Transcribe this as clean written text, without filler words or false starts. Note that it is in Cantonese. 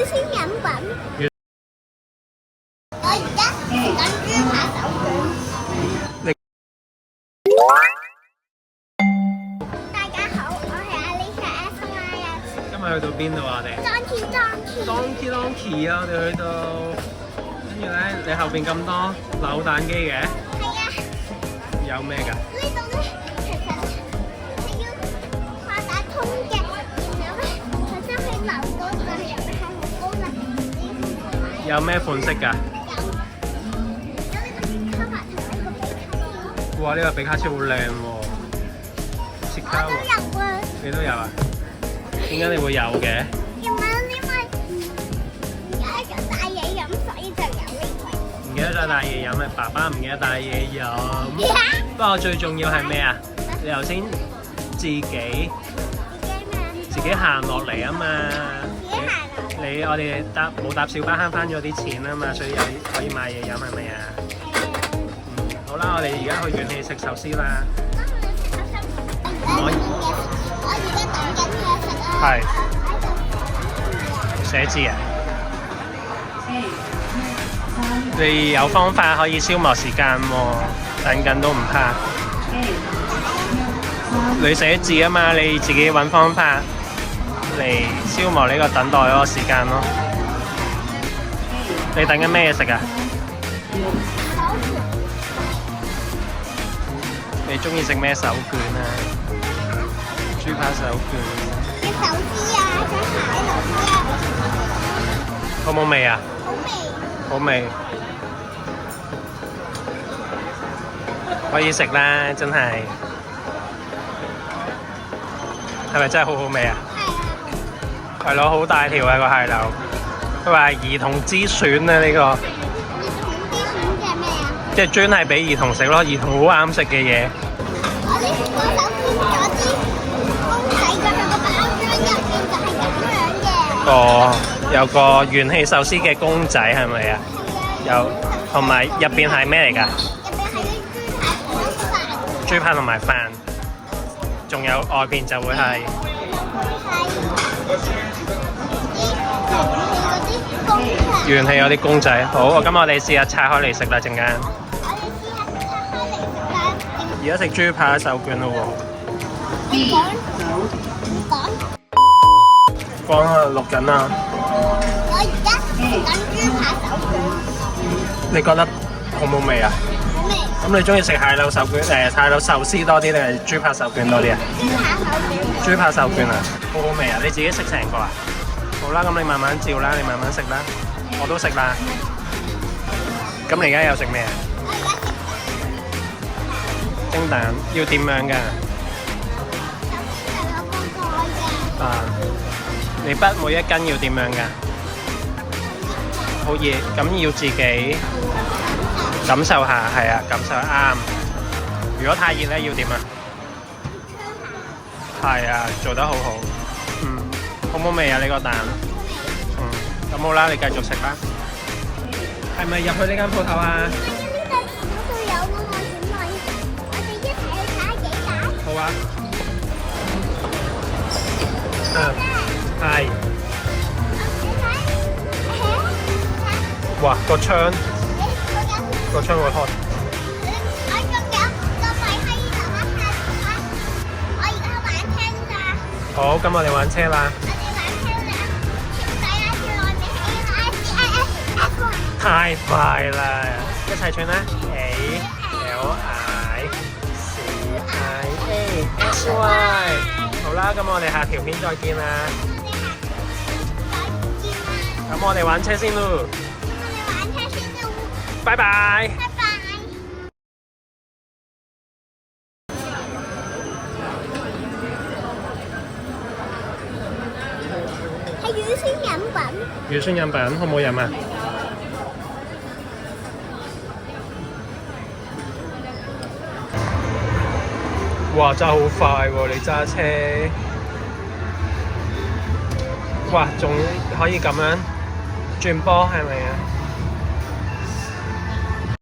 鮮飲品。我而家食緊豬扒手卷。大家好，我係阿 Lisa S.Y.S。今日去到邊度啊？我哋 Donkey 啊！我哋去到，跟住咧，你後邊咁多扭蛋機嘅，係啊。有咩㗎？呢度咧，其實係要發打通嘅，然後咧，頭先佢扭到就係入去係好高啦。有咩款式㗎？哇！呢個比卡超好靚喎，切卡喎。你都有啊？點解你會有嘅？因為而家有帶嘢飲，所以就有呢個。唔記得咗帶嘢飲咪爸爸唔記得帶嘢飲。不過最重要係咩啊？你頭先自己行落嚟啊嘛。我哋冇搭小巴慳翻咗啲錢啊嘛，所以可以買嘢飲係咪啊？好啦，我哋而家去元氣食壽司啦。我而家等緊嘢食啊！係。寫字啊！你有方法可以消磨時間喎，等緊都唔怕。你寫字啊嘛，你自己揾方法嚟消磨呢個等待嗰個時間咯。你等緊咩嘢食啊？你中意食咩手卷啊？豬扒手卷。嘅手指啊，想蟹手指啊。好冇味啊？好味。好味。可以食啦，真係。係咪真係好好味啊？係咯，好大條啊個蟹柳。佢話兒童之選啊呢個。兒童之選嘅咩啊？即係專係俾兒童食咯，兒童好啱食嘅嘢。我呢個手邊有啲公仔嘅，佢個包裝入邊就係咁樣嘅。哦，有個元氣壽司嘅公仔係咪啊？有，同埋入邊係咩嚟㗎？入邊係啲豬扒同埋飯。豬扒同埋飯，仲有外邊就會係。元氣有啲公仔，好，咁我哋試下拆開嚟食啦，陣間。我哋試下拆開嚟食啦。而家食豬扒手卷咯喎。你講。講啊，錄緊啊。我而家食緊豬扒手卷。你覺得好冇味啊？好味。咁你中意食蟹柳手卷蟹柳壽司多啲定係豬扒手卷多啲啊？豬扒手卷啊，好好味啊！你自己食成個啊？好啦，咁你慢慢照啦，你慢慢食啦。我都食啦。咁你而家有食咩啊？蒸蛋要點樣㗎？啊，你筆每一斤要點樣㗎？好熱，咁要自己感受下，係啊，感受啱。如果太熱咧，要點啊？係啊，做得好好。好冇味啊？呢個蛋。咁好啦，你繼續食啦。係咪入去呢間鋪頭啊？呢度有我點買？我哋一齊去睇下幾大。好啊。係。哇！個窗開。我仲有個咪喺度啊！我而家玩車咋。好，咁我哋玩車啦。太快啦！一齊串啦 ！A-L-I-C-I-A-S-Y。好啦，咁我哋下條片再見啦。咁我哋玩車先咯。拜拜。拜拜。係乳酸飲品。乳酸飲品好唔好飲啊？哇！揸好快喎，你揸車。哇！仲可以咁樣轉波係咪啊？